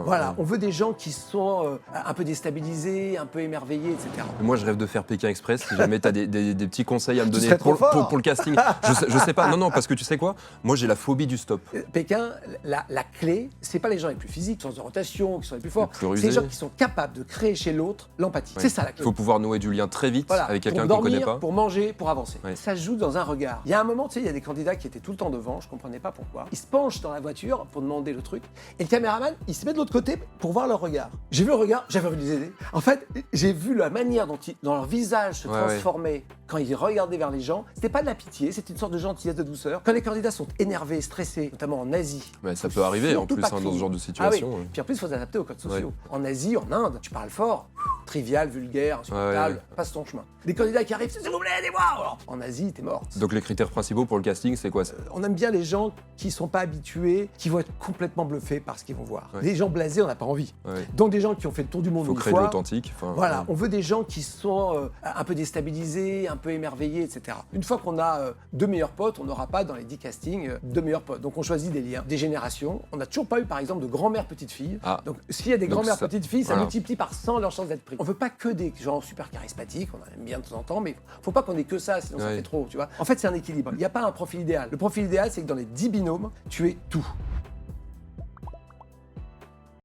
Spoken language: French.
Voilà, on veut des gens qui sont un peu déstabilisés, un peu émerveillés, etc. Moi, je rêve de faire Pékin Express. Si jamais tu as des petits conseils à me donner serais trop fort. pour le casting. Je sais pas. Non, parce que tu sais quoi? Moi, j'ai la phobie du stop. Pékin, la clé, c'est pas les gens les plus physiques, sens de rotation, qui sont les plus forts. Les plus C'est rusés. les gens qui sont capables de créer chez l'autre l'empathie. Ouais. C'est ça la clé. Il faut pouvoir nouer du lien très vite Voilà, avec quelqu'un pour qu'on connaît dormir, pas. pour manger, pour avancer. Ouais. Ça se joue dans un regard. Il y a un moment, tu sais, il y a des candidats qui étaient tout le temps devant, je comprenais pas pourquoi. Ils se penchent dans la voiture pour demander le truc, et le caméraman, il se met de l'autre côté pour voir leur regard. J'ai vu le regard, j'avais envie de les aider. En fait, j'ai vu la manière dont leur visage se transformait quand ils regardaient vers les gens. C'était pas de la pitié, c'était une sorte de gentillesse, de douceur. Quand les candidats sont énervés, stressés, notamment en Asie. Mais ça peut arriver en surtout plus pas dans crier. ce genre de Ah situation. oui. Puis en plus, il faut s'adapter aux codes sociaux. En Asie, en Inde, tu parles fort, trivial, vulgaire, insupportable, passe ton chemin. Les candidats qui arrivent, s'il vous plaît, aidez-moi. Alors, en Asie, t'es mort. Donc les critères principaux pour le casting, c'est quoi? On aime bien les gens qui sont pas habitués, qui vont être complètement bluffés par ce qu'ils vont voir. Ouais. Des gens blasés, on n'a pas envie. Ouais. Donc des gens qui ont fait le tour du monde Il faut une créer de fois. l'authentique. Voilà, on veut des gens qui sont un peu déstabilisés, un peu émerveillés, etc. Une fois qu'on a deux meilleurs potes, on n'aura pas dans les 10 castings deux meilleurs potes. Donc on choisit des liens, des générations. On n'a toujours pas eu par exemple de grand-mère petite fille. Ah. Donc s'il y a des Donc grand-mères ça- petites filles, ça voilà. multiplie par 100 leurs chances d'être pris. On veut pas que des gens super charismatiques, on en aime bien de temps en temps, mais faut pas qu'on ait que ça, sinon ça Ouais. fait trop, tu vois. En fait, c'est un équilibre. Il n'y a pas un profil idéal. Le profil idéal, c'est que dans les 10 binômes, tu es tout.